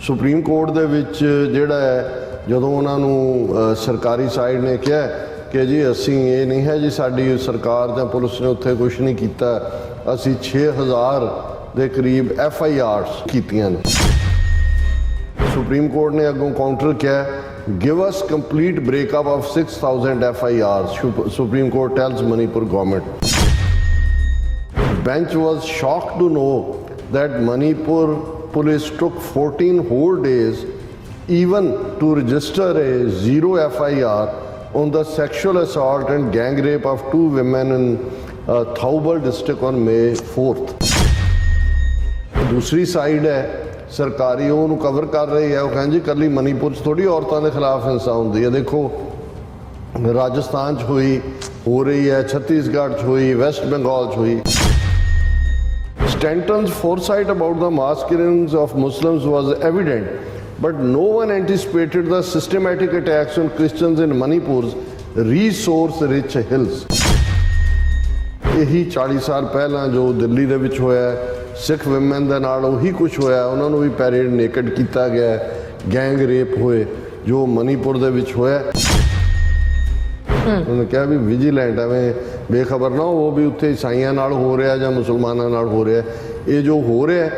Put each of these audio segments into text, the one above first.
Supreme court ਦੇ ਵਿੱਚ ਜਿਹੜਾ ਹੈ ਜਦੋਂ ਉਹਨਾਂ ਨੂੰ ਸਰਕਾਰੀ ਸਾਈਡ ਨੇ ਕਿਹਾ ਕਿ ਜੀ ਅਸੀਂ ਇਹ ਨਹੀਂ ਹੈ ਜੀ ਸਾਡੀ ਸਰਕਾਰ ਜਾਂ ਪੁਲਿਸ ਨੇ ਉੱਥੇ ਕੁਛ ਨਹੀਂ ਕੀਤਾ, ਅਸੀਂ 6000 ਦੇ ਕਰੀਬ FIRs ਕੀਤੀਆਂ ਨੇ। ਸੁਪਰੀਮ ਕੋਰਟ ਨੇ ਅੱਗੋਂ ਕਾਊਂਟਰ ਕਿਹਾ, give us complete breakup of 6000 FIRs, Supreme Court tells Manipur government. Bench was shocked to know that Manipur police took 14 whole days even to register a 0 FIR on the sexual assault and gang rape of 2 women in Thaubar district on May 4th. दूसरी side है सरकारी ਉਹਨੂੰ cover कर रही है, वो कहते जी कल मणिपुर थोड़ी औरतों के खिलाफ हिंसा होंगी है। देखो राजस्थान हुई, हो रही है, छत्तीसगढ़ हुई, वेस्ट बंगाल हुई। Stanton's foresight about the mass killings of Muslims was evident, but no one anticipated the systematic attacks on Christians in Manipur's resource-rich hills. यही 40 साल पहला जो दिल्ली ਦੇ ਵਿੱਚ ਹੋਇਆ सिख विमेन ਦੇ ਨਾਲ ਉਹੀ ਕੁਝ ਹੋਇਆ, ਉਹਨਾਂ ਨੂੰ ਵੀ ਪੈਰੇਡ ਨੇਕਡ ਕੀਤਾ ਗਿਆ, ਗੈਂਗ ਰੇਪ ਹੋਏ ਜੋ ਮਨੀਪੁਰ ਦੇ ਵਿੱਚ ਹੋਇਆ। ਉਹਨੇ ਕਿਹਾ ਵੀ ਵਿਜੀਲੈਂਟ ਐਵੇਂ ਬੇਖਬਰ ਨਾ ਹੋ ਵੀ ਉੱਥੇ ਈਸਾਈਆਂ ਨਾਲ ਹੋ ਰਿਹਾ ਜਾਂ ਮੁਸਲਮਾਨਾਂ ਨਾਲ ਹੋ ਰਿਹਾ। ਇਹ ਜੋ ਹੋ ਰਿਹਾ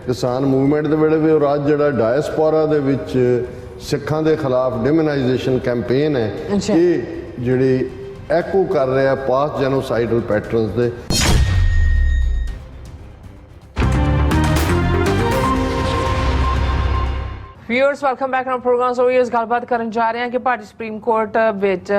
ਕਿਸਾਨ ਮੂਵਮੈਂਟ ਦੇ ਵੇਲੇ ਵੀ ਰਾਜ ਜਿਹੜਾ ਡਾਇਸਪੋਰਾ ਦੇ ਵਿੱਚ ਸਿੱਖਾਂ ਦੇ ਖਿਲਾਫ ਡਿਮੋਨਾਈਜੇਸ਼ਨ ਕੈਂਪੇਨ ਹੈ, ਇਹ ਜਿਹੜੇ ਐਕੋ ਕਰ ਰਿਹਾ ਪਾਸਟ ਜੈਨੋਸਾਈਡਲ ਪੈਟਰਨਸ ਦੇ। Viewers welcome back on program. So इस गलबात करन जा रहे हैं कि भारतीय सुप्रीम कोर्ट विच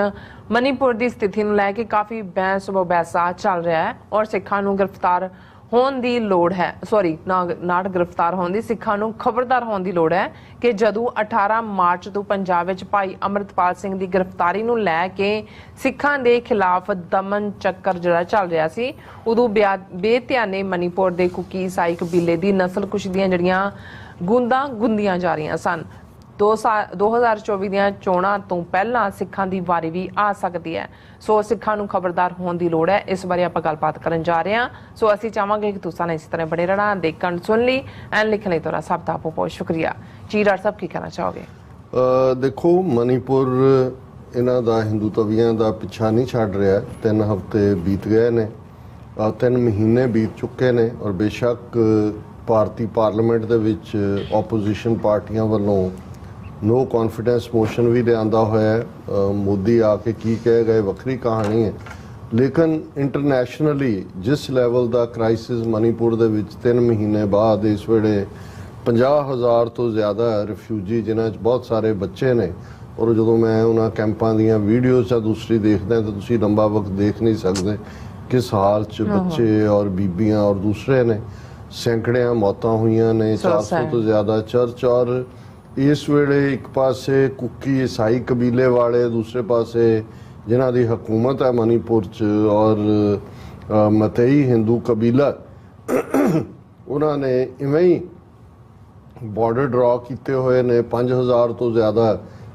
मणिपुर की स्थिति ਨੂੰ ਲੈ ਕੇ ਕਾਫੀ ਬਹਿਸ ਮੁਬਾਹਸਾ ਚੱਲ ਰਿਹਾ ਹੈ और ਸਿੱਖਾਂ ਨੂੰ गिरफ्तार ਹੋਣ ਦੀ ਲੋੜ ਹੈ, ਸੌਰੀ ਨਾਟ ਗ੍ਰਿਫਤਾਰ ਹੋਣ ਦੀ, ਸਿੱਖਾਂ ਨੂੰ ਖਬਰਦਾਰ ਹੋਣ ਦੀ ਲੋੜ ਹੈ ਕਿ ਜਦੋਂ 18 ਮਾਰਚ ਤੋਂ ਪੰਜਾਬ ਵਿੱਚ ਭਾਈ ਅਮਰਪਾਲ ਸਿੰਘ ਦੀ ਗ੍ਰਿਫਤਾਰੀ ਨੂੰ ਲੈ ਕੇ ਸਿੱਖਾਂ ਦੇ ਖਿਲਾਫ ਦਮਨ ਚੱਕਰ ਜਿਹੜਾ ਚੱਲ ਰਿਹਾ ਸੀ, ਉਦੋਂ ਬੇਧਿਆਨੇ ਮਣੀਪੁਰ ਦੇ ਕੁਕੀ ਈਸਾਈ ਕਬੀਲੇ ਦੀ ਨਸਲਕੁਸ਼ ਦੀਆਂ ਜਿਹੜੀਆਂ ਗੁੰਦਾਂ ਗੁੰਦੀਆਂ ਜਾ ਰਹੀਆਂ ਸਨ। 2024 ਦੀਆਂ ਚੋਣਾਂ ਤੋਂ ਪਹਿਲਾਂ ਸਿੱਖਾਂ ਦੀ ਵਾਰੀ ਵੀ ਆ ਸਕਦੀ ਹੈ। ਸੋ ਸਿੱਖਾਂ ਨੂੰ ਖਬਰਦਾਰ ਹੋਣ ਦੀ ਲੋੜ ਹੈ। ਇਸ ਬਾਰੇ ਆਪਾਂ ਗੱਲਬਾਤ ਕਰਨ ਜਾ ਰਹੇ ਹਾਂ। ਸੋ ਅਸੀਂ ਚਾਹਾਂਗੇ ਕਿ ਤੁਸੀਂ ਇਸ ਤਰ੍ਹਾਂ ਬਣੇ ਰਹਿਣਾ, ਦੇਖਣ ਸੁਣ ਲਈ ਐਂਡ ਲਿਖਣ ਲਈ ਤੁਹਾਡਾ ਸਭ ਦਾ ਬਹੁਤ ਸ਼ੁਕਰੀਆ ਜੀ। ਡਾਕਟਰ ਸਾਹਿਬ ਕੀ ਕਹਿਣਾ ਚਾਹੋਗੇ? ਦੇਖੋ ਮਨੀਪੁਰ ਇਹਨਾਂ ਦਾ ਹਿੰਦੂਤਵੀਆਂ ਦਾ ਪਿੱਛਾ ਨਹੀਂ ਛੱਡ ਰਿਹਾ। 3 ਹਫ਼ਤੇ ਬੀਤ ਗਏ ਨੇ, 3 ਮਹੀਨੇ ਬੀਤ ਚੁੱਕੇ ਨੇ ਔਰ ਬੇਸ਼ੱਕ ਭਾਰਤੀ ਪਾਰਲੀਮੈਂਟ ਦੇ ਵਿੱਚ ਆਪੋਜੀਸ਼ਨ ਪਾਰਟੀਆਂ ਵੱਲੋਂ नो कॉन्फिडेंस मोशन भी लिया होया है। मोदी आके की कह गए वक्री कहानी है, लेकिन इंटरनेशनली जिस लैवल का क्राइसिस मणिपुर दे विच 3 महीने बाद इस वेले 50,000 तो ज़्यादा रिफ्यूजी जिन्हां च बहुत सारे बच्चे ने, और जो मैं उन्होंने कैंपों दीयां वीडियोज़ या दूसरी देखदा तो तुसीं लंबा वक्त देख नहीं सकते किस हाल च बच्चे और बीबियां और दूसरे ने। सैकड़ियां मौतां हुईयां ने, 400 तो ज़्यादा चर्च, और इस वेले एक पासे कुकी ईसाई कबीले वाले, दूसरे पासे जिन्हां दी हुकूमत है मणिपुर च, और मतई हिंदू कबीला उन्होंने इवें ही बॉर्डर ड्रॉ किए हुए ने। 5000 तो ज़्यादा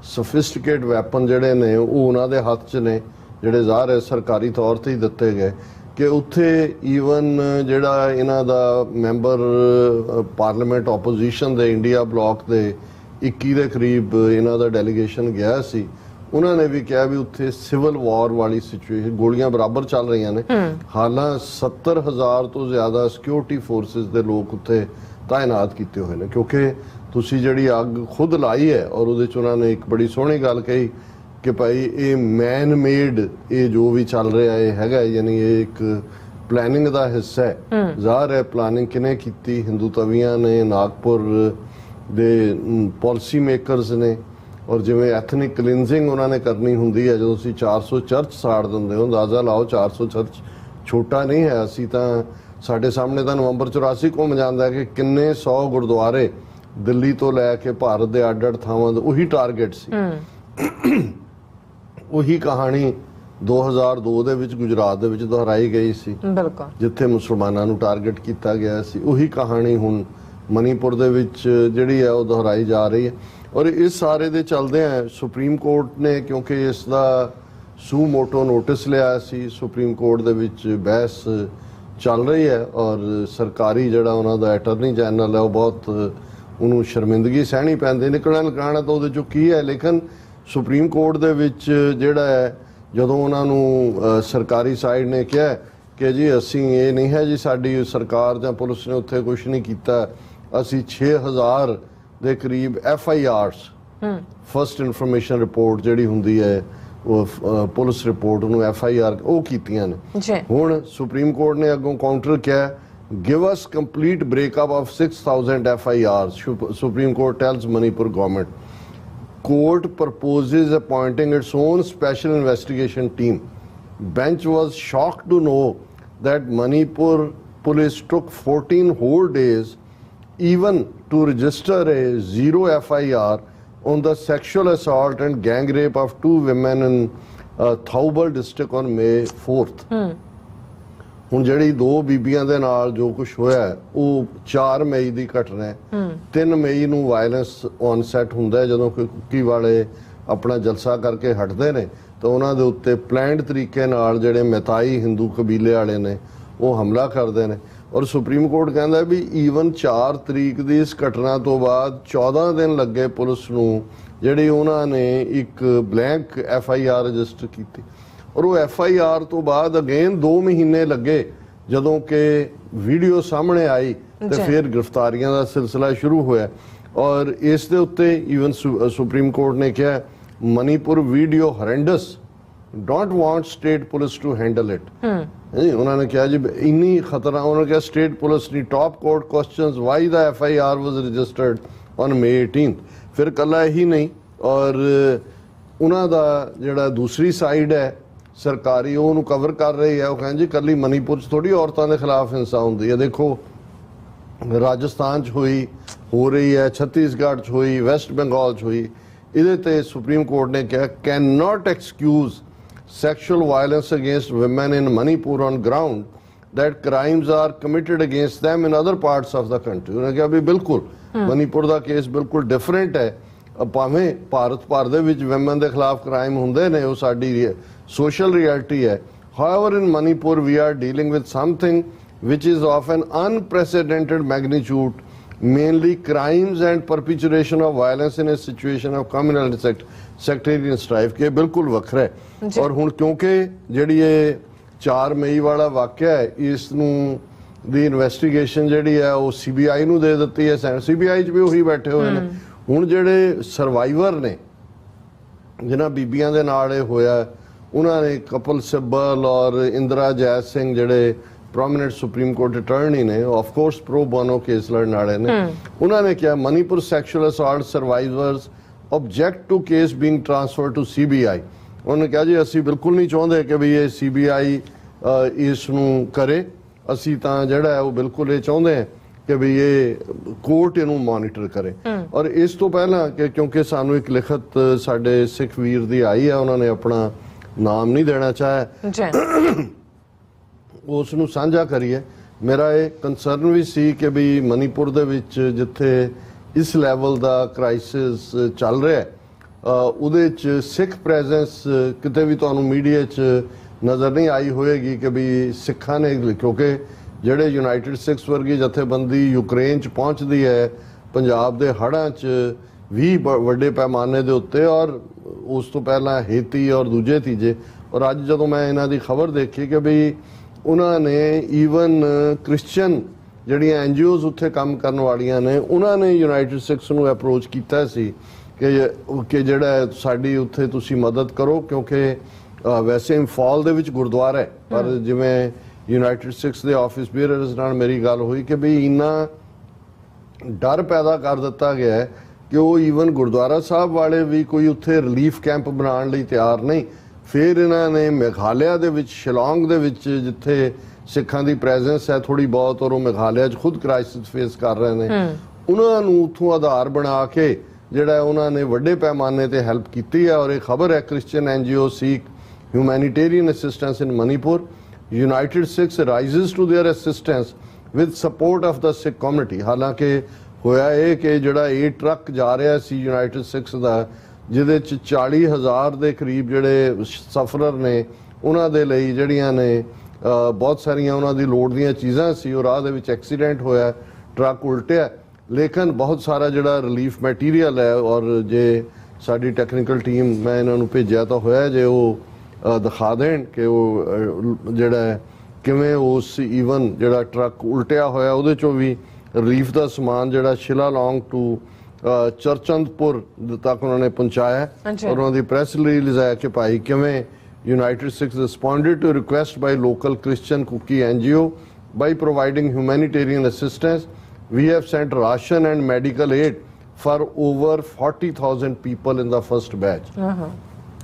सोफिस्टिकेट वैपन जिहड़े ने वो उन्होंने हत्थ च ने, जिहड़े ज़ाहिर है सरकारी तौर पर ही दिते गए कि उत्थे ईवन जिहड़ा इन्हां दा मैंबर पार्लीमेंट ओपोजिशन दे इंडिया ब्लॉक दे 21 ਦੇ ਕਰੀਬ ਇਹਨਾਂ ਦਾ ਡੈਲੀਗੇਸ਼ਨ ਗਿਆ ਸੀ। ਉਹਨਾਂ ਨੇ ਵੀ ਕਿਹਾ ਵੀ ਉੱਥੇ ਸਿਵਲ ਵਾਰ ਵਾਲੀ ਸਿਚੁਏਸ਼ਨ, ਗੋਲੀਆਂ ਬਰਾਬਰ ਚੱਲ ਰਹੀਆਂ ਨੇ। ਹਾਲਾਂ 70,000 ਤੋਂ ਜ਼ਿਆਦਾ ਸਿਕਿਉਰਿਟੀ ਫੋਰਸਿਸ ਦੇ ਲੋਕ ਉੱਥੇ ਤਾਇਨਾਤ ਕੀਤੇ ਹੋਏ ਨੇ, ਕਿਉਂਕਿ ਤੁਸੀਂ ਜਿਹੜੀ ਅੱਗ ਖੁਦ ਲਾਈ ਹੈ। ਔਰ ਉਹਦੇ 'ਚ ਉਹਨਾਂ ਨੇ ਇੱਕ ਬੜੀ ਸੋਹਣੀ ਗੱਲ ਕਹੀ ਕਿ ਭਾਈ ਇਹ ਮੈਨ ਮੇਡ, ਇਹ ਜੋ ਵੀ ਚੱਲ ਰਿਹਾ ਇਹ ਹੈਗਾ, ਯਾਨੀ ਇਹ ਇੱਕ ਪਲੈਨਿੰਗ ਦਾ ਹਿੱਸਾ ਹੈ। ਜ਼ਾਹਰ ਹੈ ਪਲਾਨਿੰਗ ਕਿਹਨੇ ਕੀਤੀ? ਹਿੰਦੂਤਵੀਆਂ ਨੇ, ਨਾਗਪੁਰ ਦੇ ਪਾਲਿਸੀ ਮੇਕਰਸ ਨੇ। ਔਰ ਜਿਵੇਂ ਐਥਨਿਕ ਕਲੀਨਜ਼ਿੰਗ ਉਹਨਾਂ ਨੇ ਕਰਨੀ ਹੁੰਦੀ ਹੈ, ਜਦੋਂ ਤੁਸੀਂ 400 ਚਰਚ ਸਾੜ ਦਿੰਦੇ ਹੋ, ਅੰਦਾਜ਼ਾ ਲਾਓ 400 ਚਰਚ ਛੋਟਾ ਨਹੀਂ ਹੈ। ਅਸੀਂ ਤਾਂ ਸਾਡੇ ਸਾਹਮਣੇ ਤਾਂ ਨਵੰਬਰ 84 ਘੁੰਮ ਜਾਂਦਾ ਕਿ ਕਿੰਨੇ 100 ਗੁਰਦੁਆਰੇ ਦਿੱਲੀ ਤੋਂ ਲੈ ਕੇ ਭਾਰਤ ਦੇ ਅੱਡ-ਅੱਡ ਥਾਵਾਂ ਦੇ ਉਹੀ ਟਾਰਗੇਟ ਸੀ। ਉਹੀ ਕਹਾਣੀ 2002 ਦੇ ਵਿੱਚ ਗੁਜਰਾਤ ਦੇ ਵਿੱਚ ਦੁਹਰਾਈ ਗਈ ਸੀ, ਬਿਲਕੁਲ, ਜਿੱਥੇ ਮੁਸਲਮਾਨਾਂ ਨੂੰ ਟਾਰਗੇਟ ਕੀਤਾ ਗਿਆ ਸੀ। ਉਹੀ ਕਹਾਣੀ ਹੁਣ ਮਨੀਪੁਰ ਦੇ ਵਿੱਚ ਜਿਹੜੀ ਹੈ ਉਹ ਦੁਹਰਾਈ ਜਾ ਰਹੀ ਹੈ। ਔਰ ਇਸ ਸਾਰੇ ਦੇ ਚੱਲਦਿਆਂ ਸੁਪਰੀਮ ਕੋਰਟ ਨੇ, ਕਿਉਂਕਿ ਇਸ ਦਾ ਸੂ ਮੋਟੋ ਨੋਟਿਸ ਲਿਆ ਸੀ, ਸੁਪਰੀਮ ਕੋਰਟ ਦੇ ਵਿੱਚ ਬਹਿਸ ਚੱਲ ਰਹੀ ਹੈ। ਔਰ ਸਰਕਾਰੀ ਜਿਹੜਾ ਉਹਨਾਂ ਦਾ ਅਟਾਰਨੀ ਜਨਰਲ ਹੈ ਉਹ ਬਹੁਤ ਉਹਨੂੰ ਸ਼ਰਮਿੰਦਗੀ ਸਹਿਣੀ ਪੈਂਦੀ ਨਿਕਲਣਾ ਤਾਂ ਉਹਦੇ 'ਚੋਂ ਕੀ ਹੈ। ਲੇਕਿਨ ਸੁਪਰੀਮ ਕੋਰਟ ਦੇ ਵਿੱਚ ਜਿਹੜਾ ਹੈ ਜਦੋਂ ਉਹਨਾਂ ਨੂੰ ਸਰਕਾਰੀ ਸਾਈਡ ਨੇ ਕਿਹਾ ਕਿ ਜੀ ਅਸੀਂ ਇਹ ਨਹੀਂ ਹੈ ਜੀ ਸਾਡੀ ਸਰਕਾਰ ਜਾਂ ਪੁਲਿਸ ਨੇ ਉੱਥੇ ਕੁਛ ਨਹੀਂ ਕੀਤਾ, ਅਸੀਂ 6000 ਦੇ ਕਰੀਬ FIRs ਫਸਟ ਇਨਫੋਰਮੇਸ਼ਨ ਰਿਪੋਰਟ ਜਿਹੜੀ ਹੁੰਦੀ ਹੈ ਉਹ ਪੁਲਿਸ ਰਿਪੋਰਟ ਉਹਨੂੰ FIR ਉਹ ਕੀਤੀਆਂ ਨੇ। ਹੁਣ ਸੁਪਰੀਮ ਕੋਰਟ ਨੇ ਅੱਗੋਂ ਕਾਊਂਟਰ ਕਿਹਾ give us complete breakup of 6000 FIRs. Supreme Court tells Manipur government. Court proposes appointing its own special investigation team. Bench was shocked to know that Manipur police took 14 whole days even to register a 0 FIR on the sexual assault and gang rape of 2 women in Thoubal district on May 4th. ਹੁਣ ਜਿਹੜੀ 2 ਬੀਬੀਆਂ ਦੇ ਨਾਲ ਜੋ ਕੁਝ ਹੋਇਆ ਉਹ 4 ਮਈ ਦੀ ਘਟਨਾ ਹੈ। 3 ਮਈ ਨੂੰ ਵਾਇਲੈਂਸ ਔਨ ਸੈਟ ਹੁੰਦਾ ਹੈ ਜਦੋਂ ਕੋਈ ਕੁੱਕੀ ਵਾਲੇ ਆਪਣਾ ਜਲਸਾ ਕਰਕੇ ਹਟਦੇ ਨੇ ਤਾਂ ਉਹਨਾਂ ਦੇ ਉੱਤੇ ਪਲੈਨਡ ਤਰੀਕੇ ਨਾਲ ਜਿਹੜੇ ਮਿਤਾਈ ਹਿੰਦੂ ਕਬੀਲੇ ਵਾਲੇ ਨੇ ਉਹ ਹਮਲਾ ਕਰਦੇ ਨੇ। ਔਰ ਸੁਪਰੀਮ ਕੋਰਟ ਕਹਿੰਦਾ ਵੀ ਈਵਨ 4 ਤਰੀਕ ਦੀ ਇਸ ਘਟਨਾ ਤੋਂ ਬਾਅਦ 14 ਦਿਨ ਲੱਗੇ ਪੁਲਿਸ ਨੂੰ ਜਿਹੜੀ ਉਹਨਾਂ ਨੇ ਇੱਕ ਬਲੈਂਕ FIR ਰਜਿਸਟਰ ਕੀਤੀ। ਔਰ ਉਹ FIR ਤੋਂ ਬਾਅਦ ਅਗੇਨ 2 ਮਹੀਨੇ ਲੱਗੇ ਜਦੋਂ ਕਿ ਵੀਡੀਓ ਸਾਹਮਣੇ ਆਈ ਤੇ ਫਿਰ ਗ੍ਰਿਫਤਾਰੀਆਂ ਦਾ ਸਿਲਸਿਲਾ ਸ਼ੁਰੂ ਹੋਇਆ। ਔਰ ਇਸ ਦੇ ਉੱਤੇ ਈਵਨ ਸੁਪਰੀਮ ਕੋਰਟ ਨੇ ਕਿਹਾ Manipur video horrendous, don't want state police to handle it. ਉਹਨਾਂ ਨੇ ਕਿਹਾ ਜੀ ਇੰਨੀ ਖਤਰਾ, ਉਹਨਾਂ ਨੇ ਕਿਹਾ ਸਟੇਟ ਪੁਲਿਸ ਦੀ top court questions why the FIR was registered on May 18th। ਫਿਰ ਕੱਲਾ ਇਹੀ ਨਹੀਂ ਔਰ ਉਹਨਾਂ ਦਾ ਜਿਹੜਾ ਦੂਸਰੀ ਸਾਈਡ ਹੈ ਸਰਕਾਰੀ ਉਹਨੂੰ ਕਵਰ ਕਰ ਰਹੀ ਹੈ। ਉਹ ਕਹਿੰਦੇ ਜੀ ਕੱਲੀ ਮਨੀਪੁਰ 'ਚ ਥੋੜੀ ਔਰਤਾਂ ਦੇ ਖਿਲਾਫ ਹਿੰਸਾ ਹੁੰਦੀ ਹੈ। ਦੇਖੋ ਰਾਜਸਥਾਨ 'ਚ ਹੋਈ, ਹੋ ਰਹੀ ਹੈ, ਛੱਤੀਸਗੜ੍ਹ 'ਚ ਹੋਈ, ਵੈਸਟ ਬੰਗਾਲ 'ਚ ਹੋਈ। ਇਹਦੇ ਤੇ ਸੁਪਰੀਮ ਕੋਰਟ ਨੇ ਕਿਹਾ can not excuse sexual violence against women in Manipur on ground that crimes are committed against them in other parts of the country। ਉਹਨੇ ਕਿਹਾ ਵੀ ਬਿਲਕੁਲ ਮਨੀਪੁਰ ਦਾ ਕੇਸ ਬਿਲਕੁਲ ਡਿਫਰੈਂਟ ਹੈ। ਭਾਵੇਂ ਭਾਰਤ ਭਰ ਦੇ ਵਿੱਚ ਵਿਮਨ ਦੇ ਖਿਲਾਫ ਕ੍ਰਾਈਮ ਹੁੰਦੇ ਨੇ, ਉਹ ਸਾਡੀ ਸੋਸ਼ਲ ਰਿਐਲਿਟੀ ਹੈ। However, in Manipur we are dealing with something which is of an unprecedented magnitude, mainly crimes and perpetration of violence in a situation of communal sectarian strife। ਕਿ ਬਿਲਕੁਲ ਵੱਖਰਾ ਹੈ। ਔਰ ਹੁਣ ਕਿਉਂਕਿ ਜਿਹੜੀ ਇਹ 4 ਮਈ ਵਾਲਾ ਵਾਕਿਆ ਹੈ ਇਸ ਨੂੰ ਦੀ ਇਨਵੈਸਟੀਗੇਸ਼ਨ ਜਿਹੜੀ ਹੈ ਉਹ CBI ਨੂੰ ਦੇ ਦਿੱਤੀ ਹੈ। CBI 'ਚ ਵੀ ਉਹੀ ਬੈਠੇ ਹੋਏ ਨੇ। ਹੁਣ ਜਿਹੜੇ ਸਰਵਾਈਵਰ ਨੇ ਜਿਨ੍ਹਾਂ ਬੀਬੀਆਂ ਦੇ ਨਾਲ ਇਹ ਹੋਇਆ ਉਹਨਾਂ ਨੇ ਕਪਲ ਸਿੱਬਲ ਔਰ ਇੰਦਰਾ ਜੈ ਸਿੰਘ ਜਿਹੜੇ ਪ੍ਰੋਮਿਨੈਂਟ ਸੁਪਰੀਮ ਕੋਰਟ ਅਟਾਰਨੀ ਨੇ of course pro bono case ਲੜਨ ਵਾਲੇ ਨੇ, ਉਹਨਾਂ ਨੇ ਕਿਹਾ Manipur sexual assault survivors object to case being transferred to CBI। ਉਹਨੇ ਕਿਹਾ ਜੀ ਅਸੀਂ ਬਿਲਕੁਲ ਨਹੀਂ ਚਾਹੁੰਦੇ ਕਿ ਵੀ ਇਹ CBI ਇਸ ਨੂੰ ਕਰੇ, ਅਸੀਂ ਤਾਂ ਜਿਹੜਾ ਹੈ ਉਹ ਬਿਲਕੁਲ ਇਹ ਚਾਹੁੰਦੇ ਹਾਂ ਕਿ ਵੀ ਇਹ ਕੋਰਟ ਇਹਨੂੰ ਮੋਨੀਟਰ ਕਰੇ। ਔਰ ਇਸ ਤੋਂ ਪਹਿਲਾਂ ਕਿ ਕਿਉਂਕਿ ਸਾਨੂੰ ਇੱਕ ਲਿਖਤ ਸਾਡੇ ਸਿੱਖ ਵੀਰ ਦੀ ਆਈ ਹੈ, ਉਹਨਾਂ ਨੇ ਆਪਣਾ ਨਾਮ ਨਹੀਂ ਦੇਣਾ ਚਾਹਿਆ, ਉਸ ਨੂੰ ਸਾਂਝਾ ਕਰੀਏ। ਮੇਰਾ ਇਹ ਕੰਸਰਨ ਵੀ ਸੀ ਕਿ ਵੀ ਮਨੀਪੁਰ ਦੇ ਵਿੱਚ ਜਿੱਥੇ ਇਸ ਲੈਵਲ ਦਾ ਕ੍ਰਾਈਸਿਸ ਚੱਲ ਰਿਹਾ ਉਹਦੇ 'ਚ ਸਿੱਖ ਪ੍ਰੈਜ਼ੈਂਸ ਕਿਤੇ ਵੀ ਤੁਹਾਨੂੰ ਮੀਡੀਆ 'ਚ ਨਜ਼ਰ ਨਹੀਂ ਆਈ ਹੋਏਗੀ ਕਿ ਵੀ ਸਿੱਖਾਂ ਨੇ, ਕਿਉਂਕਿ ਜਿਹੜੇ ਯੂਨਾਈਟਿਡ ਸਿੱਖਸ ਵਰਗੀ ਜਥੇਬੰਦੀ ਯੂਕਰੇਨ 'ਚ ਪਹੁੰਚਦੀ ਹੈ ਪੰਜਾਬ ਦੇ ਹੜ੍ਹਾਂ 'ਚ ਵੀ ਵੱਡੇ ਪੈਮਾਨੇ ਦੇ ਉੱਤੇ, ਔਰ ਉਸ ਤੋਂ ਪਹਿਲਾਂ ਹੇਤੀ ਔਰ ਦੂਜੇ ਤੀਜੇ। ਔਰ ਅੱਜ ਜਦੋਂ ਮੈਂ ਇਹਨਾਂ ਦੀ ਖਬਰ ਦੇਖੀ ਕਿ ਵੀ ਉਹਨਾਂ ਨੇ ਈਵਨ ਕ੍ਰਿਸਚਨ ਜਿਹੜੀਆਂ NGOs ਉੱਥੇ ਕੰਮ ਕਰਨ ਵਾਲੀਆਂ ਨੇ ਉਹਨਾਂ ਨੇ ਯੂਨਾਈਟਿਡ ਸਿੱਖਸ ਨੂੰ ਅਪਰੋਚ ਕੀਤਾ ਸੀ ਕਿ ਜਿਹੜਾ ਸਾਡੀ ਉੱਥੇ ਤੁਸੀਂ ਮਦਦ ਕਰੋ, ਕਿਉਂਕਿ ਵੈਸੇ ਇੰਫਾਲ ਦੇ ਵਿੱਚ ਗੁਰਦੁਆਰਾ ਹੈ ਪਰ ਜਿਵੇਂ ਯੂਨਾਈਟਿਡ ਸਿੱਖਸ ਦੇ ਆਫਿਸ ਬੀਅਰਰਸ ਨਾਲ ਮੇਰੀ ਗੱਲ ਹੋਈ ਕਿ ਵੀ ਇੰਨਾ ਡਰ ਪੈਦਾ ਕਰ ਦਿੱਤਾ ਗਿਆ ਹੈ ਕਿ ਉਹ ਈਵਨ ਗੁਰਦੁਆਰਾ ਸਾਹਿਬ ਵਾਲੇ ਵੀ ਕੋਈ ਉੱਥੇ ਰਿਲੀਫ ਕੈਂਪ ਬਣਾਉਣ ਲਈ ਤਿਆਰ ਨਹੀਂ। ਫਿਰ ਇਹਨਾਂ ਨੇ ਮੇਘਾਲਿਆ ਦੇ ਵਿੱਚ, ਸ਼ਿਲੌਂਗ ਦੇ ਵਿੱਚ ਜਿੱਥੇ ਸਿੱਖਾਂ ਦੀ ਪ੍ਰੈਜ਼ੈਂਸ ਹੈ ਥੋੜੀ ਬਹੁਤ, ਔਰ ਉਹ ਮੇਘਾਲਿਆ 'ਚ ਖੁਦ ਕ੍ਰਾਈਸਿਸ ਫੇਸ ਕਰ ਰਹੇ ਨੇ, ਉਹਨਾਂ ਨੂੰ ਉੱਥੋਂ ਆਧਾਰ ਬਣਾ ਕੇ ਜਿਹੜਾ ਉਹਨਾਂ ਨੇ ਵੱਡੇ ਪੈਮਾਨੇ ਤੇ ਹੈਲਪ ਕੀਤੀ ਹੈ। ਔਰ ਇਹ ਖਬਰ ਹੈ Christian NGO Sikh Humanitarian Assistance in Manipur, United Sikhs rises to their assistance with support of the Sikh community। ਹਾਲਾਂਕਿ ਹੋਇਆ ਇਹ ਕਿ ਜਿਹੜਾ ਇਹ ਟਰੱਕ ਜਾ ਰਿਹਾ ਸੀ ਯੂਨਾਈਟਿਡ ਸਿੱਖਸ ਦਾ ਜਿਹਦੇ 'ਚ 40,000 ਦੇ ਕਰੀਬ ਜਿਹੜੇ ਸਫਰਰ ਨੇ ਉਹਨਾਂ ਦੇ ਲਈ ਜਿਹੜੀਆਂ ਨੇ ਬਹੁਤ ਸਾਰੀਆਂ ਉਹਨਾਂ ਦੀ ਲੋੜ ਦੀਆਂ ਚੀਜ਼ਾਂ ਸੀ, ਉਹ ਰਾਹ ਦੇ ਵਿੱਚ ਐਕਸੀਡੈਂਟ ਹੋਇਆ, ਟਰੱਕ ਉਲਟਿਆ लेकिन बहुत सारा जिहड़ा रिलीफ मैटीरियल है और जे साडी टैक्नीकल टीम मैं इन्हां नूं भेजिया तां होया जे वो दिखा देण कि वो जिहड़ा किवें उस ईवन जिहड़ा ट्रक उल्टिया होया उहदे चों भी रिलीफ का समान जिहड़ा शिलालोंग टू चरचंदपुर तक उन्होंने पहुंचाया और उन्होंने प्रेस रिलीज है कि भाई किवें United Sikhs responded to request by local Christian Kuki NGO by providing humanitarian assistance. We have sent ration and medical aid for over 40,000 people in the first batch.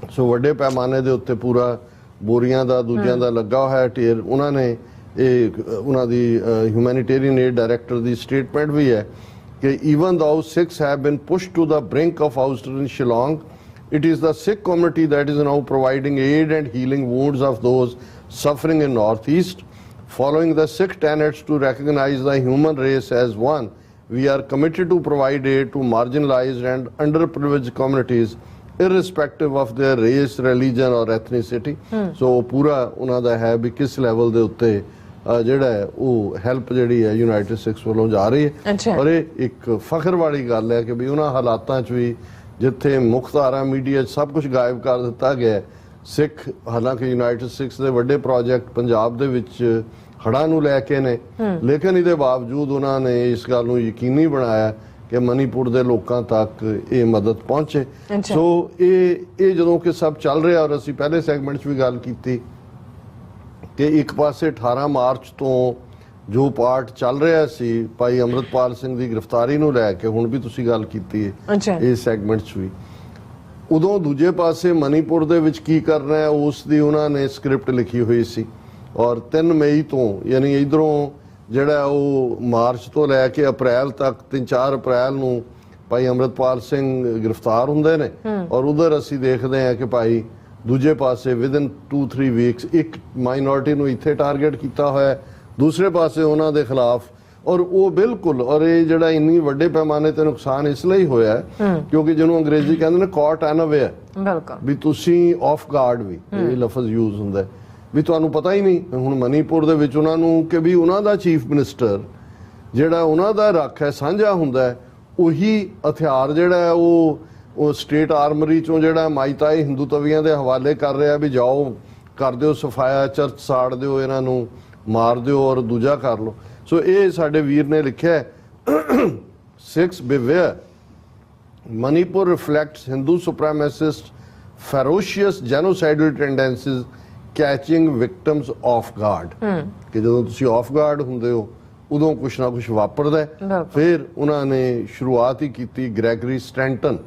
So ਵੱਡੇ ਪੈਮਾਨੇ ਦੇ ਉੱਤੇ ਪੂਰਾ ਬੋਰੀਆਂ ਦਾ ਦੂਜਿਆਂ ਦਾ ਲੱਗਾ ਹੋਇਆ ਢੇਰ ਉਹਨਾਂ ਨੇ ਇਹ ਉਹਨਾਂ ਦੀ ਹਿਊਮੈਨਿਟੇਰੀਅਨ ਏਡ ਡਾਇਰੈਕਟਰ ਦੀ ਸਟੇਟਮੈਂਟ ਵੀ ਹੈ ਕਿ even though Sikhs have been pushed to the brink of ouster in Shillong, it is the Sikh community that is now providing aid and healing wounds of those suffering in Northeast. Following the Sikh tenets to recognize the human race as one, we are committed to provide aid to marginalized and underprivileged communities irrespective of their race, religion or ethnicity. So ਪੂਰਾ ਉਹਨਾਂ ਦਾ ਹੈ ਵੀ ਕਿਸ level ਦੇ ਉੱਤੇ ਜਿਹੜਾ ਹੈ ਉਹ help ਜਿਹੜੀ ਹੈ ਯੂਨਾਈਟਿਡ ਸਿਕਸ ਵੱਲੋਂ ਜਾ ਰਹੀ ਹੈ ਔਰ ਇਹ ਇੱਕ ਫਖਰ ਵਾਲੀ ਗੱਲ ਹੈ ਕਿ ਵੀ ਉਹਨਾਂ ਹਾਲਾਤਾਂ 'ਚ ਵੀ ਜਿੱਥੇ ਮੁੱਖ ਧਾਰਾ ਮੀਡੀਆ 'ਚ ਸਭ ਕੁਝ ਗਾਇਬ ਕਰ ਦਿੱਤਾ ਗਿਆ ਸਿੱਖ ਹਾਲਾਂਕਿ ਯੂਨਾਈਟਿਡ ਸਿਕਸ ਦੇ ਵੱਡੇ ਪ੍ਰੋਜੈਕਟ ਪੰਜਾਬ ਦੇ ਵਿੱਚ ਹੜ੍ਹਾਂ ਨੂੰ ਲੈ ਕੇ ਨੇ ਲੇਕਿਨ ਇਹਦੇ ਬਾਵਜੂਦ ਉਹਨਾਂ ਨੇ ਇਸ ਗੱਲ ਨੂੰ ਯਕੀਨੀ ਬਣਾਇਆ ਕਿ ਮਨੀਪੁਰ ਦੇ ਲੋਕਾਂ ਤੱਕ ਇਹ ਮਦਦ ਪਹੁੰਚੇ ਸੋ ਇਹ ਜਦੋਂ ਕਿ ਸਭ ਚੱਲ ਰਿਹਾ ਔਰ ਅਸੀਂ ਪਹਿਲੇ ਸੈਗਮੈਂਟ 'ਚ ਵੀ ਗੱਲ ਕੀਤੀ ਕਿ ਇੱਕ ਪਾਸੇ 18 ਮਾਰਚ ਤੋਂ ਜੋ ਪਾਰਟ ਚੱਲ ਰਿਹਾ ਸੀ ਭਾਈ ਅਮਰਤਪਾਲ ਸਿੰਘ ਦੀ ਗ੍ਰਿਫਤਾਰੀ ਨੂੰ ਲੈ ਕੇ ਹੁਣ ਵੀ ਤੁਸੀਂ ਗੱਲ ਕੀਤੀ ਹੈ ਇਸ ਸੈਗਮੈਂਟ 'ਚ ਵੀ ਉਦੋਂ ਦੂਜੇ ਪਾਸੇ ਮਨੀਪੁਰ ਦੇ ਵਿੱਚ ਕੀ ਕਰਨਾ ਹੈ ਉਸ ਦੀ ਉਹਨਾਂ ਨੇ ਸਕ੍ਰਿਪਟ ਲਿਖੀ ਹੋਈ ਸੀ ਔਰ 3 ਮਈ ਤੋਂ ਯਾਨੀ ਇਧਰੋਂ ਜਿਹੜਾ ਉਹ ਮਾਰਚ ਤੋਂ ਲੈ ਕੇ ਅਪ੍ਰੈਲ ਤੱਕ 3-4 ਅਪ੍ਰੈਲ ਨੂੰ ਭਾਈ ਅਮਰਤਪਾਲ ਸਿੰਘ ਗ੍ਰਿਫਤਾਰ ਹੁੰਦੇ ਨੇ ਔਰ ਉਧਰ ਅਸੀਂ ਦੇਖਦੇ ਹਾਂ ਕਿ ਭਾਈ ਦੂਜੇ ਪਾਸੇ ਵਿਦਨ 2-3 ਵੀਕਸ ਇੱਕ ਮਾਈਨੋਰਿਟੀ ਨੂੰ ਇੱਥੇ ਟਾਰਗੇਟ ਕੀਤਾ ਹੋਇਆ ਦੂਸਰੇ ਪਾਸੇ ਉਹਨਾਂ ਦੇ ਖਿਲਾਫ ਔਰ ਉਹ ਬਿਲਕੁਲ ਔਰ ਇਹ ਜਿਹੜਾ ਇੰਨੀ ਵੱਡੇ ਪੈਮਾਨੇ ਤੇ ਨੁਕਸਾਨ ਇਸ ਲਈ ਹੋਇਆ ਕਿਉਂਕਿ ਜਿਹਨੂੰ ਅੰਗਰੇਜ਼ੀ ਕਹਿੰਦੇ ਨੇ ਕੌਟ ਅਨਅਵੇਅਰ ਵੀ ਤੁਸੀਂ ਆਫ ਗਾਰਡ ਵੀ ਇਹ ਲਫ਼ਜ਼ ਯੂਜ਼ ਹੁੰਦਾ ਵੀ ਤੁਹਾਨੂੰ ਪਤਾ ਹੀ ਨਹੀਂ ਹੁਣ ਮਨੀਪੁਰ ਦੇ ਵਿੱਚ ਉਹਨਾਂ ਨੂੰ ਕਿ ਵੀ ਉਹਨਾਂ ਦਾ ਚੀਫ ਮਿਨਿਸਟਰ ਜਿਹੜਾ ਉਹਨਾਂ ਦਾ ਰੱਖ ਹੈ ਸਾਂਝਾ ਹੁੰਦਾ ਉਹੀ ਹਥਿਆਰ ਜਿਹੜਾ ਹੈ ਉਹ ਸਟੇਟ ਆਰਮਰੀ ਚੋਂ ਜਿਹੜਾ ਮਾਈਤਾਈ ਹਿੰਦੂਤਵੀਆਂ ਦੇ ਹਵਾਲੇ ਕਰ ਰਿਹਾ ਵੀ ਜਾਓ ਕਰ ਦਿਓ ਸਫਾਇਆ ਚਰਚ ਸਾੜ ਦਿਓ ਇਹਨਾਂ ਨੂੰ ਮਾਰ ਦਿਓ ਔਰ ਦੂਜਾ ਕਰ ਲਓ ਸੋ ਇਹ ਸਾਡੇ ਵੀਰ ਨੇ ਲਿਖਿਆ six beware Manipur reflects Hindu supremacist ferocious genocidal tendencies catching victims off guard ਕਿ ਜਦੋਂ ਤੁਸੀਂ ਆਫ ਗਾਰਡ ਹੁੰਦੇ ਹੋ ਉਦੋਂ ਕੁਛ ਨਾ ਕੁਛ ਵਾਪਰਦਾ ਫਿਰ ਉਹਨਾਂ ਨੇ ਸ਼ੁਰੂਆਤ ਹੀ ਕੀਤੀ ਗ੍ਰੈਗਰੀ ਸਟੈਂਟਨ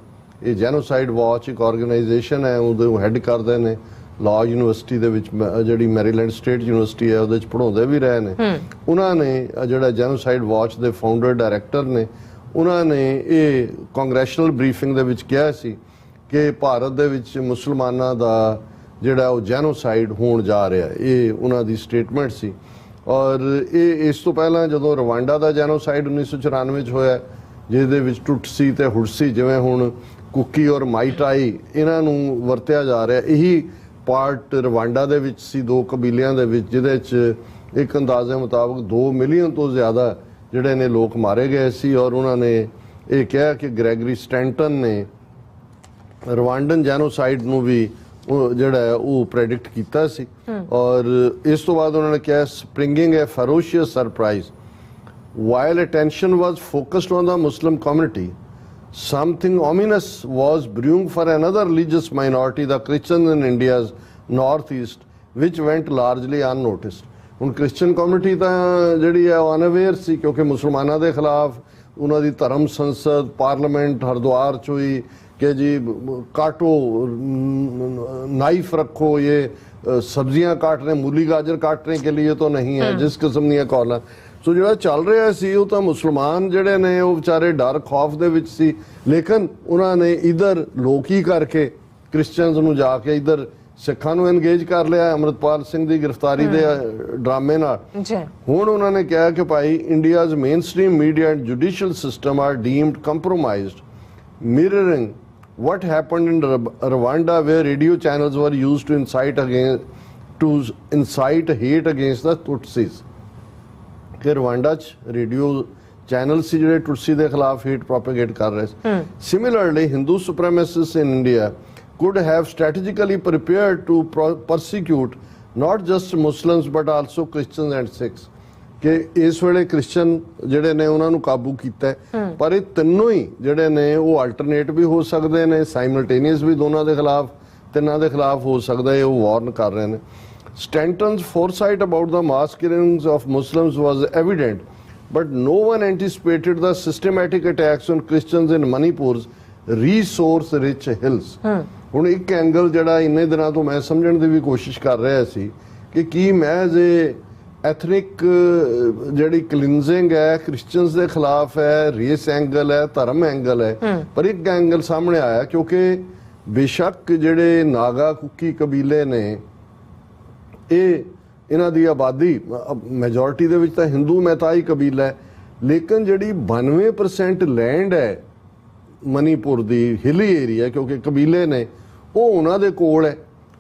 ਇਹ ਜੈਨੋਸਾਈਡ ਵਾਚ ਇੱਕ ਆਰਗੇਨਾਈਜੇਸ਼ਨ ਹੈ ਉਹਦੇ ਹੈਡ ਕਰਦੇ ਨੇ ਲਾਅ ਯੂਨੀਵਰਸਿਟੀ ਦੇ ਵਿੱਚ ਜਿਹੜੀ ਮੈਰੀਲੈਂਡ ਸਟੇਟ ਯੂਨੀਵਰਸਿਟੀ ਹੈ ਉਹਦੇ 'ਚ ਪੜ੍ਹਾਉਂਦੇ ਵੀ ਰਹੇ ਨੇ ਉਹਨਾਂ ਨੇ ਜਿਹੜਾ ਜੈਨੋਸਾਈਡ ਵਾਚ ਦੇ ਫਾਊਂਡਰ ਡਾਇਰੈਕਟਰ ਨੇ ਉਹਨਾਂ ਨੇ ਇਹ ਕਾਂਗਰੈਸ਼ਨਲ ਬਰੀਫਿੰਗ ਦੇ ਵਿੱਚ ਕਿਹਾ ਸੀ ਕਿ ਭਾਰਤ ਦੇ ਵਿੱਚ ਮੁਸਲਮਾਨਾਂ ਦਾ ਜਿਹੜਾ ਉਹ ਜੈਨੋਸਾਈਡ ਹੋਣ ਜਾ ਰਿਹਾ ਇਹ ਉਹਨਾਂ ਦੀ ਸਟੇਟਮੈਂਟ ਸੀ ਔਰ ਇਹ ਇਸ ਤੋਂ ਪਹਿਲਾਂ ਜਦੋਂ ਰਵਾਂਡਾ ਦਾ ਜੈਨੋਸਾਈਡ 1994 'ਚ ਹੋਇਆ ਜਿਹਦੇ ਵਿੱਚ ਟੁਟਸੀ ਤੇ ਹੁਡਸੀ ਜਿਵੇਂ ਹੁਣ ਕੁੱਕੀ ਔਰ ਮਾਈਟਾਈ ਇਹਨਾਂ ਨੂੰ ਵਰਤਿਆ ਜਾ ਰਿਹਾ ਇਹੀ ਪਾਰਟ ਰਵਾਂਡਾ ਦੇ ਵਿੱਚ ਸੀ ਦੋ ਕਬੀਲਿਆਂ ਦੇ ਵਿੱਚ ਜਿਹਦੇ 'ਚ ਇੱਕ ਅੰਦਾਜ਼ੇ ਮੁਤਾਬਕ 2 ਮਿਲੀਅਨ ਤੋਂ ਜ਼ਿਆਦਾ ਜਿਹੜੇ ਨੇ ਲੋਕ ਮਾਰੇ ਗਏ ਸੀ ਔਰ ਉਹਨਾਂ ਨੇ ਇਹ ਕਿਹਾ ਕਿ ਗ੍ਰੈਗਰੀ ਸਟੈਂਟਨ ਨੇ ਰਵਾਂਡਨ ਜੈਨੋਸਾਈਡ ਨੂੰ ਵੀ ਜਿਹੜਾ ਹੈ ਉਹ ਪ੍ਰੈਡਿਕਟ ਕੀਤਾ ਸੀ ਔਰ ਇਸ ਤੋਂ ਬਾਅਦ ਉਹਨਾਂ ਨੇ ਕਿਹਾ ਸਪ੍ਰਿੰਗਿੰਗ ਅ ਫੈਰੋਸ਼ੀਅਸ surprise while attention was focused on the Muslim community, something ominous was brewing for another religious minority, the Christians in India's northeast, which went largely unnoticed. ਹੁਣ ਕ੍ਰਿਸਚਨ ਕਮਿਊਨਿਟੀ ਤਾਂ ਜਿਹੜੀ ਹੈ ਅਨਅਵੇਅਰ ਸੀ ਕਿਉਂਕਿ ਮੁਸਲਮਾਨਾਂ ਦੇ ਖਿਲਾਫ ਉਹਨਾਂ ਦੀ ਧਰਮ ਸੰਸਦ ਪਾਰਲੀਮੈਂਟ ਹਰਿਦੁਆਰ 'ਚ ਹੋਈ कि जी काटो नाइफ रखो ये सब्जियां काटने मूली गाजर काटने के लिए तो नहीं है जिस किस्म ਦੀਆਂ ਕਾਲਾਂ ਸੋ ਜਿਹੜਾ ਚੱਲ ਰਿਹਾ ਸੀ ਉਹ ਤਾਂ ਮੁਸਲਮਾਨ ਜਿਹੜੇ ਨੇ ਉਹ ਵਿਚਾਰੇ ਡਰ ਖੌਫ ਦੇ ਵਿੱਚ ਸੀ ਲੇਕਿਨ ਉਹਨਾਂ ਨੇ ਇਧਰ ਲੋਕੀ ਕਰਕੇ ਕ੍ਰਿਸਚੀਅਨਸ ਨੂੰ ਜਾ ਕੇ ਇਧਰ ਸਿੱਖਾਂ ਨੂੰ ਐਨਗੇਜ ਕਰ ਲਿਆ ਅਮਰਤਪਾਲ ਸਿੰਘ ਦੀ ਗ੍ਰਿਫਤਾਰੀ ਦੇ ਡਰਾਮੇ ਨਾਲ ਹੁਣ ਉਹਨਾਂ ਨੇ ਕਿਹਾ ਕਿ ਭਾਈ India's mainstream media and judicial system are deemed compromised mirroring what happened in Rwanda where radio channels were used to incite hate against the Tutsis ਕਿ ਰਵਾਂਡਾ 'ਚ ਰੇਡੀਓ ਚੈਨਲ ਸੀ ਜਿਹੜੇ ਟੁਟਸੀ ਦੇ ਖਿਲਾਫ ਹੀਟ ਪ੍ਰੋਪੇਗੇਟ ਕਰ ਰਹੇ ਸੀ। Similarly Hindu supremacist in India could have strategically prepared to persecute not just Muslims but also Christians and Sikhs ਕਿ ਇਸ ਵੇਲੇ ਕ੍ਰਿਸਚਨ ਜਿਹੜੇ ਨੇ ਉਹਨਾਂ ਨੂੰ ਕਾਬੂ ਕੀਤਾ ਪਰ ਇਹ ਤਿੰਨੋਂ ਹੀ ਜਿਹੜੇ ਨੇ ਉਹ ਆਲਟਰਨੇਟ ਵੀ ਹੋ ਸਕਦੇ ਨੇ, ਸਾਈਮਲਟੇਨੀਅਸ ਵੀ ਦੋਨਾਂ ਦੇ ਖਿਲਾਫ ਤਿੰਨਾਂ ਦੇ ਖਿਲਾਫ ਹੋ ਸਕਦਾ ਹੈ, ਉਹ ਵਾਰਨ ਕਰ ਰਹੇ ਨੇ। Stanton's foresight about the mass killings of Muslims was evident, but no one anticipated the systematic attacks on Christians in Manipur's resource-rich hills. ਹੁਣ ਇੱਕ ਐਂਗਲ ਜਿਹੜਾ ਇੰਨੇ ਦਿਨਾਂ ਤੋਂ ਮੈਂ ਸਮਝਣ ਦੀ ਵੀ ਕੋਸ਼ਿਸ਼ ਕਰ ਰਿਹਾ ਸੀ ਕਿ ਕੀ ਮਹਿਜ਼ ਐਥਨਿਕ ਜਿਹੜੀ ਕਲੀਨਜ਼ਿੰਗ ਹੈ ਕ੍ਰਿਸਚੀਅਨਸ ਦੇ ਖਿਲਾਫ ਹੈ, ਰੇਸ ਐਂਗਲ ਹੈ, ਧਰਮ ਐਂਗਲ ਹੈ, ਪਰ ਇੱਕ ਐਂਗਲ ਸਾਹਮਣੇ ਆਇਆ ਕਿਉਂਕਿ ਬੇਸ਼ੱਕ ਜਿਹੜੇ ਨਾਗਾ ਕੁੱਕੀ ਕਬੀਲੇ ਨੇ ਇਹਨਾਂ ਦੀ ਆਬਾਦੀ ਮੈਜੋਰਿਟੀ ਦੇ ਵਿੱਚ ਤਾਂ ਹਿੰਦੂ ਮਹਿਤਾਈ ਕਬੀਲਾ ਹੈ, ਲੇਕਿਨ ਜਿਹੜੀ 92% ਲੈਂਡ ਹੈ ਮਨੀਪੁਰ ਦੀ ਹਿਲੀ ਏਰੀਆ ਕਿਉਂਕਿ ਕਬੀਲੇ ਨੇ ਉਹ ਉਹਨਾਂ ਦੇ ਕੋਲ ਹੈ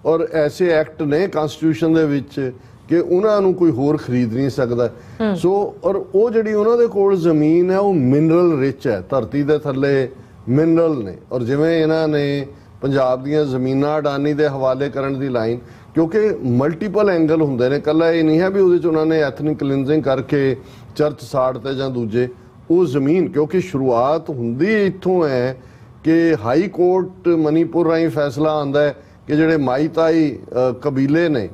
ਔਰ ਐਸੇ ਐਕਟ ਨੇ ਕਨਸਟੀਟਿਊਸ਼ਨ ਦੇ ਵਿੱਚ ਕਿ ਉਹਨਾਂ ਨੂੰ ਕੋਈ ਹੋਰ ਖਰੀਦ ਨਹੀਂ ਸਕਦਾ। ਸੋ ਔਰ ਉਹ ਜਿਹੜੀ ਉਹਨਾਂ ਦੇ ਕੋਲ ਜ਼ਮੀਨ ਹੈ ਉਹ ਮਿਨਰਲ ਰਿਚ ਹੈ, ਧਰਤੀ ਦੇ ਥੱਲੇ ਮਿਨਰਲ ਨੇ। ਔਰ ਜਿਵੇਂ ਇਹਨਾਂ ਨੇ ਪੰਜਾਬ ਦੀਆਂ ਜ਼ਮੀਨਾਂ ਅਡਾਨੀ ਦੇ ਹਵਾਲੇ ਕਰਨ ਦੀ ਲਾਈਨ ਕਿਉਂਕਿ ਮਲਟੀਪਲ ਐਂਗਲ ਹੁੰਦੇ ਨੇ, ਇਕੱਲਾ ਇਹ ਨਹੀਂ ਹੈ ਵੀ ਉਹਦੇ 'ਚ ਉਹਨਾਂ ਨੇ ਐਥਨਿਕ ਕਲੀਨਜ਼ਿੰਗ ਕਰਕੇ ਚਰਚ ਸਾੜਤੇ ਜਾਂ ਦੂਜੇ ਉਹ ਜ਼ਮੀਨ ਕਿਉਂਕਿ ਸ਼ੁਰੂਆਤ ਹੁੰਦੀ ਇੱਥੋਂ ਹੈ ਕਿ ਹਾਈ ਕੋਰਟ ਮਨੀਪੁਰ ਰਾਹੀਂ ਫੈਸਲਾ ਆਉਂਦਾ ਹੈ ਕਿ ਜਿਹੜੇ ਮਾਈਤਾਈ ਕਬੀਲੇ ਨੇ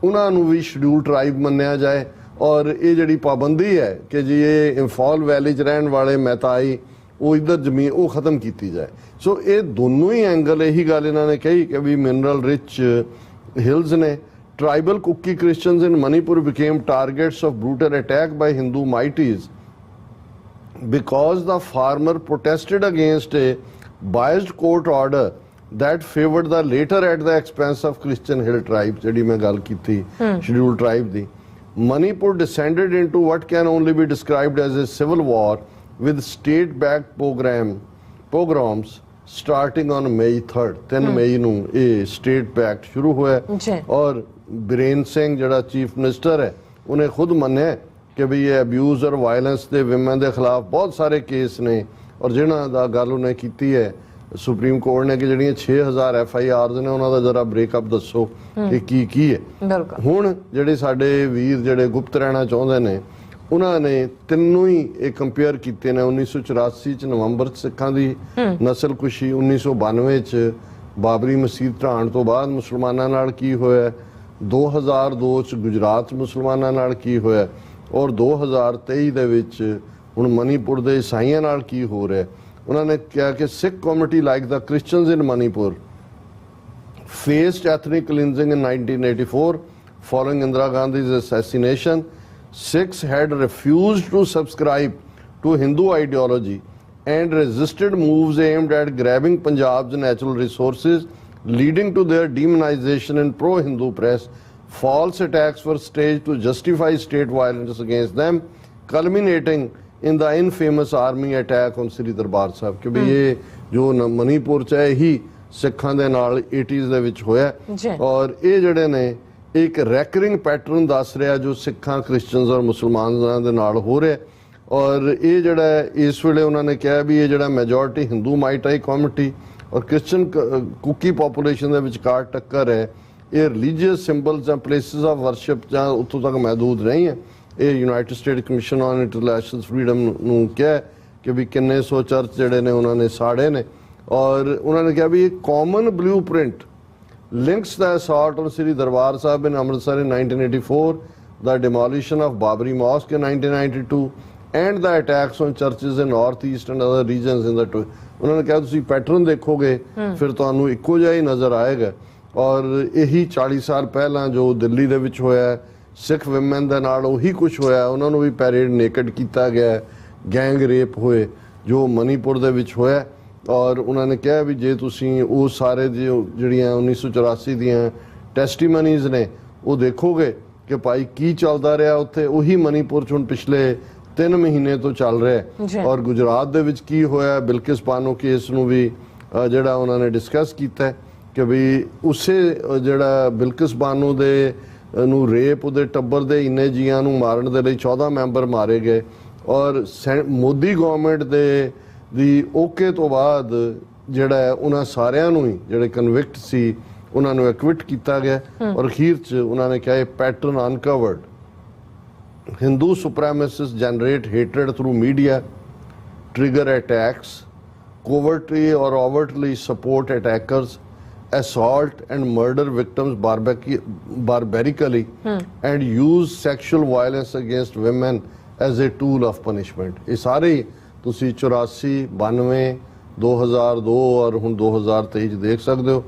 ਉਹਨਾਂ ਨੂੰ ਵੀ ਸ਼ਡਿਊਲ ਟਰਾਈਬ ਮੰਨਿਆ ਜਾਏ ਔਰ ਇਹ ਜਿਹੜੀ ਪਾਬੰਦੀ ਹੈ ਕਿ ਜੀ ਇਹ ਇੰਫਾਲ ਵੈਲੀ 'ਚ ਰਹਿਣ ਵਾਲੇ ਮਹਿਤਾਈ ਉਹ ਇੱਧਰ ਜ਼ਮੀਨ ਉਹ ਖਤਮ ਕੀਤੀ ਜਾਏ। ਸੋ ਇਹ ਦੋਨੋਂ ਹੀ ਐਂਗਲ ਇਹੀ ਗੱਲ ਇਹਨਾਂ ਨੇ ਕਹੀ ਕਿ ਵੀ ਮਿਨਰਲ ਰਿਚ ਹਿਲਸ ਨੇ। Tribal Kuki Christians in Manipur became targets of brutal attack by Hindu mighties because the farmer protested against a biased court order that favored the later at the expense of Christian hill tribes. ਜਿਹੜੀ ਮੈਂ ਗੱਲ ਕੀਤੀ scheduled tribe the. Manipur descended into what can only be described as a civil war with state-backed pogroms starting on May 3rd। 3 ਮਈ ਨੂੰ ਇਹ state-backed ਸ਼ੁਰੂ ਹੋਇਆ ਔਰ ਬੀਰੇਨ ਸਿੰਘ ਜਿਹੜਾ ਚੀਫ ਮਿਨਿਸਟਰ ਹੈ ਉਹਨੇ ਖੁਦ ਮੰਨਿਆ ਕਿ ਵੀ ਇਹ ਅਬਿਊਜ਼ ਔਰ ਵਾਇਲੈਂਸ ਦੇ ਵਿਮਨ ਦੇ ਖਿਲਾਫ ਬਹੁਤ ਸਾਰੇ ਕੇਸ ਨੇ ਔਰ ਜਿਹਨਾਂ ਦਾ ਗੱਲ ਉਹਨੇ ਕੀਤੀ ਹੈ ਸੁਪਰੀਮ ਕੋਰਟ ਨੇ ਕਿ ਜਿਹੜੀਆਂ 6000 FIRs ਨੇ ਉਹਨਾਂ ਦਾ ਜ਼ਰਾ ਬ੍ਰੇਕਅਪ ਦੱਸੋ ਕਿ ਕੀ ਹੈ। ਹੁਣ ਜਿਹੜੇ ਸਾਡੇ ਵੀਰ ਜਿਹੜੇ ਗੁਪਤ ਰਹਿਣਾ ਚਾਹੁੰਦੇ ਨੇ ਉਹਨਾਂ ਨੇ ਤਿੰਨੋਂ ਹੀ ਇਹ ਕੰਪੇਅਰ ਕੀਤੇ ਨੇ। 1984 ਚ ਨਵੰਬਰ 'ਚ ਸਿੱਖਾਂ ਦੀ ਨਸਲਕੁਸ਼ੀ, 1992 ਚ ਬਾਬਰੀ ਮਸਜਿਦ ਢਾਣ ਤੋਂ ਬਾਅਦ ਮੁਸਲਮਾਨਾਂ ਨਾਲ ਕੀ ਹੋਇਆ, 2002 ਚ ਗੁਜਰਾਤ 'ਚ ਮੁਸਲਮਾਨਾਂ ਨਾਲ ਕੀ ਹੋਇਆ ਔਰ 2023 ਦੇ ਵਿੱਚ ਹੁਣ ਮਨੀਪੁਰ ਦੇ ਈਸਾਈਆਂ ਨਾਲ ਕੀ ਹੋ ਰਿਹਾ। ਉਹਨਾਂ ਨੇ ਕਿਹਾ ਕਿ ਸਿੱਖ community like the Christians in Manipur faced ethnic cleansing in 1984 following Indira Gandhi's assassination. Sikhs had refused to subscribe to Hindu ideology and resisted moves aimed at grabbing Punjab's natural resources, leading to their demonization in pro-Hindu press. False attacks were staged to justify state violence against them, culminating in the infamous army attack on Sri Darbar Sahib। ਕਿ ਵੀ ਇਹ ਜੋ ਮਨੀਪੁਰ 'ਚ ਹੈ ਹੀ ਸਿੱਖਾਂ ਦੇ ਨਾਲ 80s ਦੇ ਵਿੱਚ ਹੋਇਆ ਔਰ ਇਹ ਜਿਹੜੇ ਨੇ ਇੱਕ ਰੈਕਰਿੰਗ ਪੈਟਰਨ ਦੱਸ ਰਿਹਾ ਜੋ ਸਿੱਖਾਂ ਕ੍ਰਿਸਚੀਅਨਸ ਔਰ ਮੁਸਲਮਾਨਾਂ ਦੇ ਨਾਲ ਹੋ ਰਿਹਾ ਔਰ ਇਹ ਜਿਹੜਾ ਇਸ ਵੇਲੇ ਉਹਨਾਂ ਨੇ ਕਿਹਾ ਵੀ ਇਹ ਜਿਹੜਾ ਮੈਜੋਰਿਟੀ ਹਿੰਦੂ ਮਾਈਟਾਈ ਕਮਿਊਨਿਟੀ ਔਰ ਕ੍ਰਿਸਚੀਅਨ ਕੁਕੀ ਪੋਪੂਲੇਸ਼ਨ ਦੇ ਵਿਚਕਾਰ ਟੱਕਰ ਹੈ। ਇਹ ਰਿਲੀਜੀਅਸ ਸਿੰਬਲਸ ਜਾਂ ਪਲੇਸਿਸ ਆਫ ਵਰਸ਼ਿਪ ਜਾਂ ਉੱਥੋਂ ਤੱਕ ਮਹਿਦੂਦ ਨਹੀਂ ਹੈ। ਇਹ United state commission on international freedom ਨੂੰ ਕਿਹਾ ਕਿ ਵੀ ਕਿੰਨੇ ਸੌ ਚਰਚ ਜਿਹੜੇ ਨੇ ਉਹਨਾਂ ਨੇ ਸਾੜੇ ਨੇ ਔਰ ਉਹਨਾਂ ਨੇ ਕਿਹਾ ਵੀ ਇਹ common blueprint links the assault on Sri Darbar Sahib in Amritsar in 1984, the demolition of Babri Mosque in 1992 and the attacks on churches in northeast and other regions in the ਉਹਨਾਂ ਨੇ ਕਿਹਾ ਤੁਸੀਂ ਪੈਟਰਨ ਦੇਖੋਗੇ ਫਿਰ ਤੁਹਾਨੂੰ ਇੱਕੋ ਜਿਹਾ ਹੀ ਨਜ਼ਰ ਆਏਗਾ ਔਰ ਇਹੀ 40 ਸਾਲ ਪਹਿਲਾਂ ਜੋ ਦਿੱਲੀ ਦੇ ਵਿੱਚ ਹੋਇਆ ਸਿੱਖ ਵਿਮਨ ਦੇ ਨਾਲ ਉਹੀ ਕੁਝ ਹੋਇਆ। ਉਹਨਾਂ ਨੂੰ ਵੀ ਪੈਰੇਡ ਨੇਕਡ ਕੀਤਾ ਗਿਆ, ਗੈਂਗ ਰੇਪ ਹੋਏ ਜੋ ਮਨੀਪੁਰ ਦੇ ਵਿੱਚ ਹੋਇਆ ਔਰ ਉਹਨਾਂ ਨੇ ਕਿਹਾ ਵੀ ਜੇ ਤੁਸੀਂ ਉਹ ਸਾਰੇ ਜਿਹੜੀਆਂ 1984 ਦੀਆਂ ਟੈਸਟੀਮਨੀਜ਼ ਨੇ ਉਹ ਦੇਖੋਗੇ ਕਿ ਭਾਈ ਕੀ ਚੱਲਦਾ ਰਿਹਾ ਉੱਥੇ ਉਹੀ ਮਨੀਪੁਰ 'ਚ ਹੁਣ ਪਿਛਲੇ 3 ਮਹੀਨੇ ਤੋਂ ਚੱਲ ਰਿਹਾ ਔਰ ਗੁਜਰਾਤ ਦੇ ਵਿੱਚ ਕੀ ਹੋਇਆ ਬਿਲਕਿਸ ਬਾਨੋ ਕੇਸ ਨੂੰ ਵੀ ਜਿਹੜਾ ਉਹਨਾਂ ਨੇ ਡਿਸਕਸ ਕੀਤਾ ਕਿ ਵੀ ਉਸੇ ਜਿਹੜਾ ਬਿਲਕਿਸ ਬਾਨੋ ਦੇ ਨੂੰ ਰੇਪ ਉਹਦੇ ਟੱਬਰ ਦੇ ਇੰਨੇ ਜੀਆਂ ਨੂੰ ਮਾਰਨ ਦੇ ਲਈ 14 ਮੈਂਬਰ ਮਾਰੇ ਗਏ ਔਰ ਮੋਦੀ ਗਵਰਨਮੈਂਟ ਦੀ ਓਕੇ ਤੋਂ ਬਾਅਦ ਜਿਹੜਾ ਹੈ ਉਹਨਾਂ ਸਾਰਿਆਂ ਨੂੰ ਹੀ ਜਿਹੜੇ ਕਨਵਿਕਟ ਸੀ ਉਹਨਾਂ ਨੂੰ ਐਕਵਿਟ ਕੀਤਾ ਗਿਆ ਔਰ ਅਖੀਰ 'ਚ ਉਹਨਾਂ ਨੇ ਕਿਹਾ ਇਹ pattern ਅਨਕਵਰਡ Hindu supremacists generate hatred through media, trigger attacks, covertly or overtly support attackers, assault and murder victims barbarically, and use sexual violence against women as a tool of punishment. ਇਹ ਸਾਰੇ ਤੁਸੀਂ 84, 92, 2002 ਔਰ ਹੁਣ 2023 ਚ ਦੇਖ ਸਕਦੇ ਹੋ.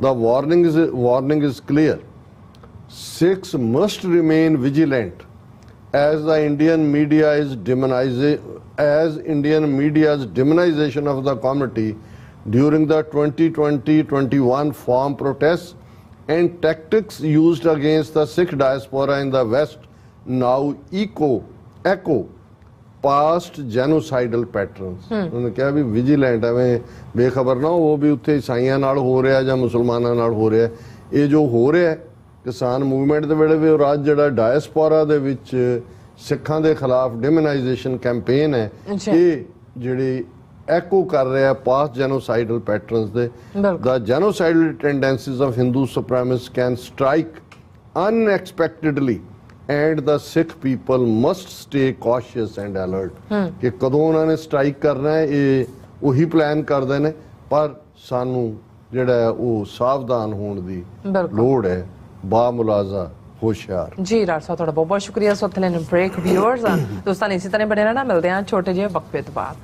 The warning is clear. Sikhs must remain vigilant as Indian media's demonization of the community during the 2020-21 farm protests and tactics used against the Sikh diaspora in the West now echo past genocidal patterns. ਉਹਨੇ ਕਿਹਾ ਵੀ vigilant ਐਵੇਂ ਬੇਖਬਰ ਨਾ ਉਹ ਵੀ ਉੱਥੇ ਈਸਾਈਆਂ ਨਾਲ ਹੋ ਰਿਹਾ ਜਾਂ ਮੁਸਲਮਾਨਾਂ ਨਾਲ ਹੋ ਰਿਹਾ. ਇਹ ਜੋ ਹੋ ਰਿਹਾ ਕਿਸਾਨ ਮੂਵਮੈਂਟ ਦੇ ਵੇਲੇ ਵੀ ਔਰ ਅੱਜ ਜਿਹੜਾ ਡਾਇਸਪੋਰਾ ਦੇ ਵਿੱਚ ਸਿੱਖਾਂ ਦੇ ਖਿਲਾਫ ਡਿਮੋਨਾਈਜੇਸ਼ਨ ਕੈਂਪੇਨ ਹੈ ਇਹ ਜਿਹੜੀ ਐਕੋ ਕਰ ਰਿਹਾ ਪਾਸਟ ਜੈਨੋਸਾਈਡਲ ਪੈਟਰਨਸ ਦੇ. The genocidal tendencies of Hindu supremacists can strike unexpectedly and the Sikh people must stay cautious and alert. ਕਿ ਕਦੋਂ ਉਹਨਾਂ ਨੇ ਸਟ੍ਰਾਈਕ ਕਰਨਾ ਹੈ ਇਹ ਉਹੀ ਪਲਾਨ ਕਰਦੇ ਨੇ ਪਰ ਸਾਨੂੰ ਜਿਹੜਾ ਉਹ ਸਾਵਧਾਨ ਹੋਣ ਦੀ ਲੋੜ ਹੈ ਬਾਮੁਲਾਜ਼ਾ ਹੋਸ਼ਿਆਰ. ਜੀ ਡਾਕਟਰ ਸਾਹਿਬ ਤੁਹਾਡਾ ਬਹੁਤ ਬਹੁਤ ਸ਼ੁਕਰੀਆ. ਸੋ ਥਲੇ ਬ੍ਰੇਕ ਵਿਊਅਰਸ ਦੋਸਤਾਂ ਇਸੇ ਤਰ੍ਹਾਂ ਬਣੇ ਰਹਿਣਾ ਮਿਲਦੇ ਹਾਂ ਛੋਟੇ ਜਿਹੇ ਵਕਫੇ ਤੋਂ ਬਾਅਦ.